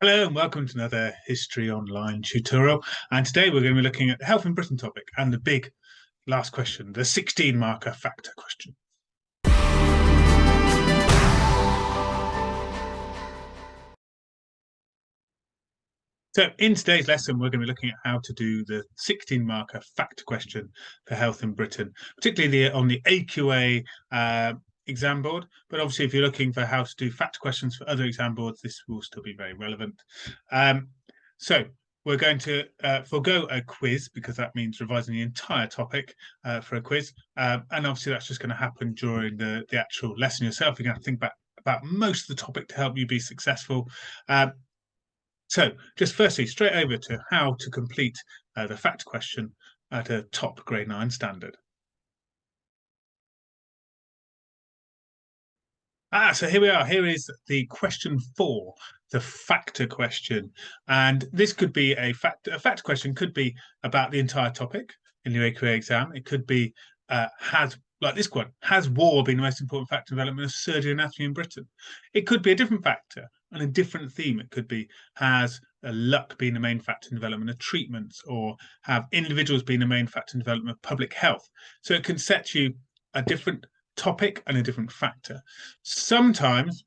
Hello and welcome to another History Online tutorial. And today we're going to be looking at the Health in Britain topic and the big last question, the 16 marker factor question. So in today's lesson, we're going to be looking at how to do the 16 marker factor question for health in Britain, particularly on the AQA exam board. But obviously, if you're looking for how to do factor questions for other exam boards, this will still be very relevant. So we're going to forego a quiz because that means revising the entire topic for a quiz. And obviously, that's just going to happen during the actual lesson yourself. You're going to think about most of the topic to help you be successful. So just firstly, straight over to how to complete the fact question at a top grade 9 standard. So here we are. Here is the question 4, the factor question. And this could be a factor question could be about the entire topic in the AQA exam. It could be like this one, has war been the most important factor in development of surgery and anatomy in Britain? It could be a different factor and a different theme. It could be, has luck been the main factor in development of treatments, or have individuals been the main factor in development of public health? So it can set you a different topic and a different factor. Sometimes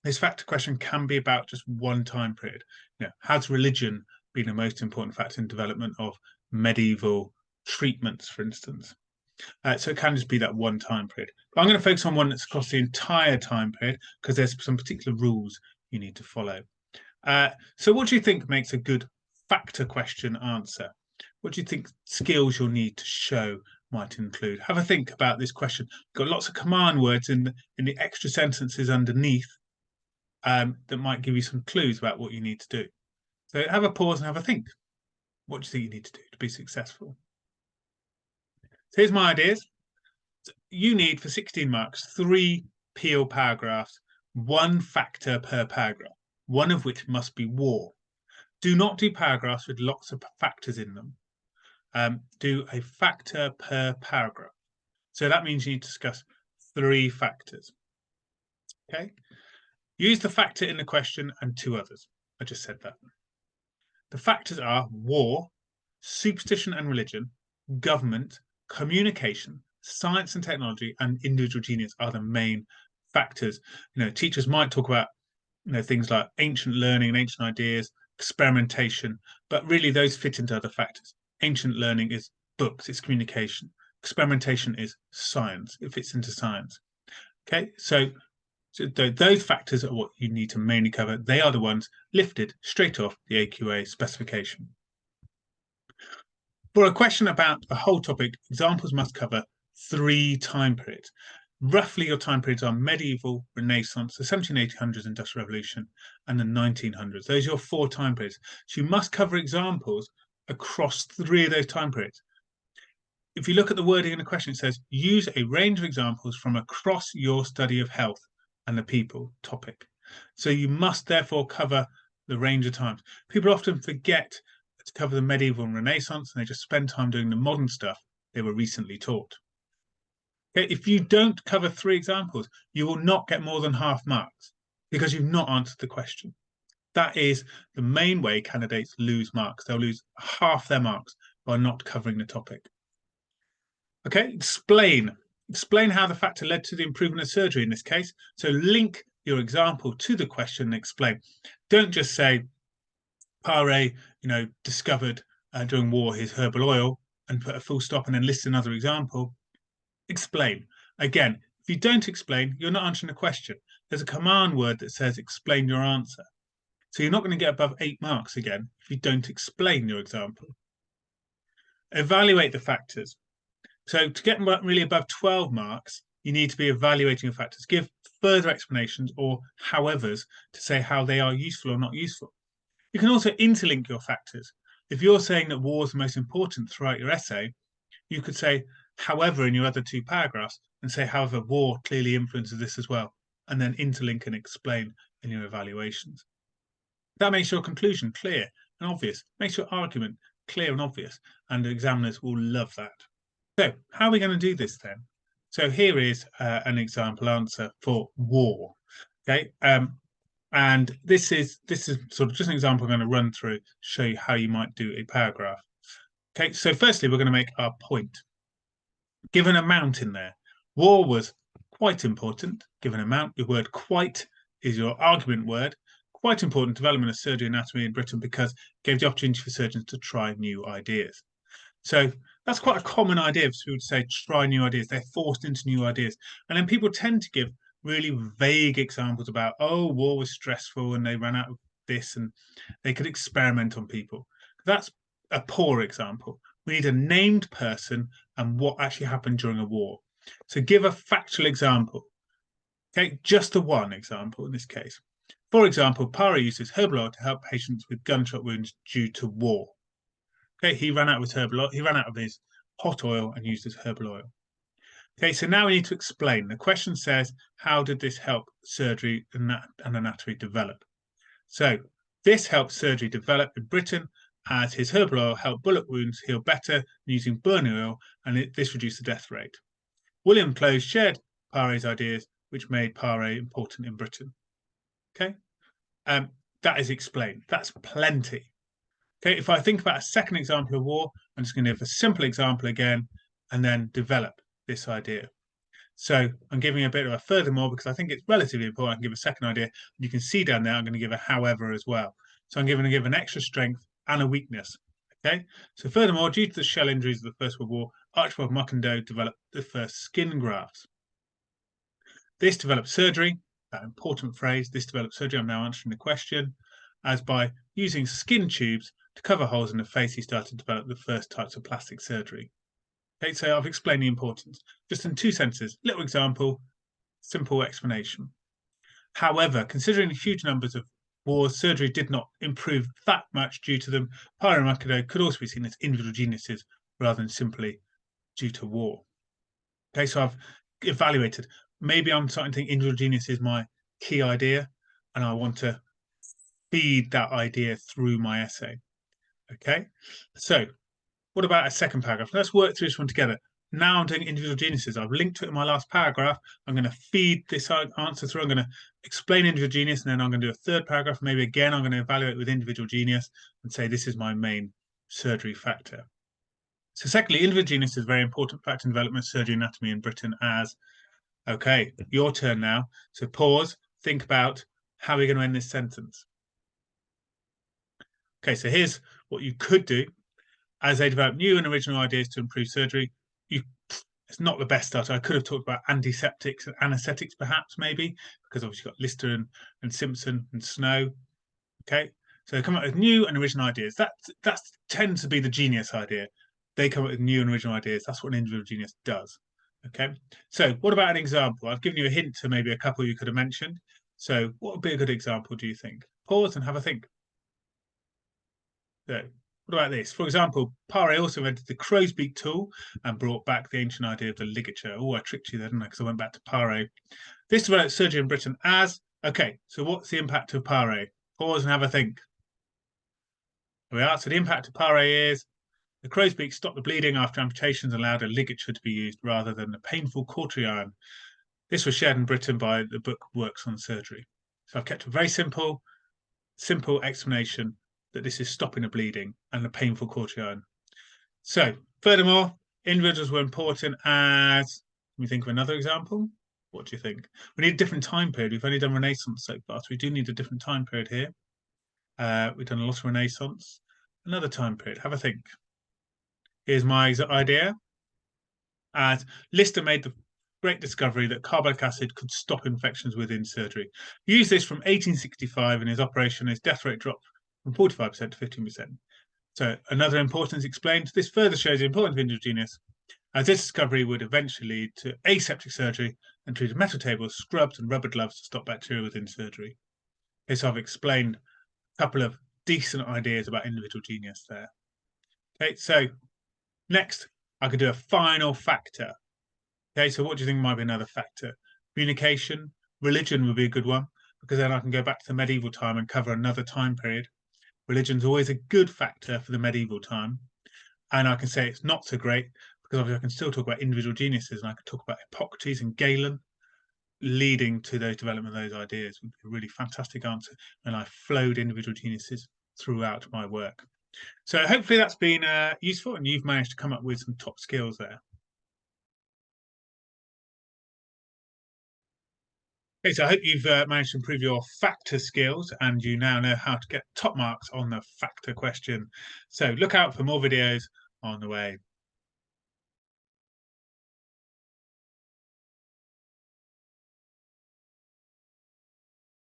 this factor question can be about just one time period. Has religion been the most important factor in development of medieval treatments, for instance? So it can just be that one time period. But I'm going to focus on one that's across the entire time period because there's some particular rules you need to follow. So what do you think makes a good factor question answer? What do you think skills you'll need to show might include? Have a think about this question. You've got lots of command words in the extra sentences underneath that might give you some clues about what you need to do. So have a pause and have a think. What do you think you need to do to be successful? So here's my ideas. You need, for 16 marks, 3 Peel paragraphs, 1 factor per paragraph, one of which must be war. Do not do paragraphs with lots of factors in them. Do a factor per paragraph. So that means you need to discuss 3 factors. Okay. Use the factor in the question and 2 others. I just said that. The factors are war, superstition and religion, government, communication, science and technology, and individual genius are the main factors. Teachers might talk about things like ancient learning and ancient ideas, experimentation, but really those fit into other factors. Ancient learning is books, it's communication. Experimentation is science, it fits into science. Okay, so those factors are what you need to mainly cover. They are the ones lifted straight off the AQA specification. For a question about the whole topic, examples must cover 3 time periods. Roughly, your time periods are medieval, Renaissance, the 1700s, Industrial Revolution, and the 1900s. Those are your 4 time periods. So you must cover examples across 3 of those time periods. If you look at the wording in the question, it says, use a range of examples from across your study of health and the people topic. So you must therefore cover the range of times. People often forget to cover the medieval and Renaissance, and they just spend time doing the modern stuff they were recently taught. Okay, if you don't cover 3 examples, you will not get more than half marks because you've not answered the question. That is the main way candidates lose marks. They'll lose half their marks by not covering the topic. Okay, explain how the factor led to the improvement of surgery in this case. So link your example to the question and explain. Don't just say, Pare, discovered during war his herbal oil and put a full stop and then list another example. Explain. Again, if you don't explain, you're not answering the question. There's a command word that says explain your answer. So you're not going to get above 8 marks again if you don't explain your example. Evaluate the factors. So to get really above 12 marks, you need to be evaluating your factors. Give further explanations or howevers to say how they are useful or not useful. You can also interlink your factors. If you're saying that war is the most important throughout your essay, you could say, however, in your other 2 paragraphs, and say, however, war clearly influences this as well, and then interlink and explain in your evaluations. That makes your conclusion clear and obvious, makes your argument clear and obvious, and the examiners will love that. So how are we going to do this then? So here is an example answer for war. Okay, And this is sort of just an example I'm going to run through to show you how you might do a paragraph. Okay, so firstly, we're going to make our point. Give an amount in there. War was quite important. Give an amount. The word quite is your argument word. Quite important development of surgery anatomy in Britain because it gave the opportunity for surgeons to try new ideas. So that's quite a common idea for people to say, try new ideas. They're forced into new ideas. And then people tend to give really vague examples about, oh, war was stressful and they ran out of this and they could experiment on people. That's a poor example. We need a named person and what actually happened during a war. So give a factual example. Okay, just the one example in this case. For example, Parry uses herbal oil to help patients with gunshot wounds due to war. Okay, he ran out of his herbal oil, he ran out of his hot oil and used his herbal oil. Okay, so now we need to explain. The question says, how did this help surgery and anatomy develop? So this helped surgery develop in Britain as his herbal oil helped bullet wounds heal better than using burning oil, and this reduced the death rate. William Close shared Parry's ideas, which made Parry important in Britain. Okay, that is explained. That's plenty. Okay, if I think about a second example of war, I'm just going to give a simple example again and then develop this idea. So I'm giving a bit of a furthermore because I think it's relatively important. I can give a second idea. You can see down there, I'm going to give a however as well. So I'm going to give an extra strength and a weakness. Okay, so furthermore, due to the shell injuries of the First World War, Archibald Muckendale developed the first skin grafts. This developed surgery, that important phrase, this developed surgery, I'm now answering the question, as by using skin tubes to cover holes in the face, he started to develop the first types of plastic surgery. Okay, so I've explained the importance. Just in 2 sentences, little example, simple explanation. However, considering the huge numbers of wars, surgery did not improve that much due to them. Parry and Muckendale could also be seen as individual geniuses rather than simply due to war. Okay, so I've evaluated. Maybe I'm starting to think individual genius is my key idea, and I want to feed that idea through my essay. Okay, so what about a second paragraph? Let's work through this one together. Now I'm doing individual geniuses. I've linked to it in my last paragraph. I'm going to feed this answer through. I'm going to explain individual genius, and then I'm going to do a third paragraph. Maybe again, I'm going to evaluate with individual genius and say this is my main surgery factor. So secondly, individual genius is a very important factor in development of surgery anatomy in Britain as, okay, your turn now. So pause, think about how we're going to end this sentence. Okay, so here's what you could do. As they develop new and original ideas to improve surgery, it's not the best start. I could have talked about antiseptics and anesthetics, perhaps, maybe, because obviously you've got Lister and Simpson and Snow. Okay, so they come up with new and original ideas. That tends to be the genius idea. They come up with new and original ideas. That's what an individual genius does. Okay, so what about an example? I've given you a hint to maybe a couple you could have mentioned. So what would be a good example, do you think? Pause and have a think. So what about this? For example, Paré also invented the crow's beak tool and brought back the ancient idea of the ligature. Oh, I tricked you there, didn't I? Because I went back to Paré. This developed surgery in Britain as, okay, so what's the impact of Paré? Pause and have a think. Here we are. So the impact of Paré is the crow's beak stopped the bleeding after amputations and allowed a ligature to be used rather than the painful cautery iron. This was shared in Britain by the book Works on Surgery. So I've kept a very simple explanation that this is stopping the bleeding and the painful cautery iron. So, furthermore, individuals were important as, can we think of another example? What do you think? We need a different time period. We've only done Renaissance so far, so we do need a different time period here. We've done a lot of Renaissance. Another time period. Have a think. Here's my idea. As Lister made the great discovery that carbolic acid could stop infections within surgery. He used this from 1865 in his operation. His death rate dropped from 45% to 15%. So another importance explained. This further shows the importance of individual genius, as this discovery would eventually lead to aseptic surgery and treated metal tables, scrubs and rubber gloves to stop bacteria within surgery. Okay, so I've explained a couple of decent ideas about individual genius there. Okay, so next I could do a final factor. Okay, so what do you think might be another factor? Communication, religion would be a good one, because then I can go back to the medieval time and cover another time period. Religion's always a good factor for the medieval time. And I can say it's not so great, because obviously I can still talk about individual geniuses, and I could talk about Hippocrates and Galen. leading to those development of those ideas would be a really fantastic answer. And I flowed individual geniuses throughout my work. So hopefully that's been useful and you've managed to come up with some top skills there. Okay, so I hope you've managed to improve your factor skills and you now know how to get top marks on the factor question. So look out for more videos on the way.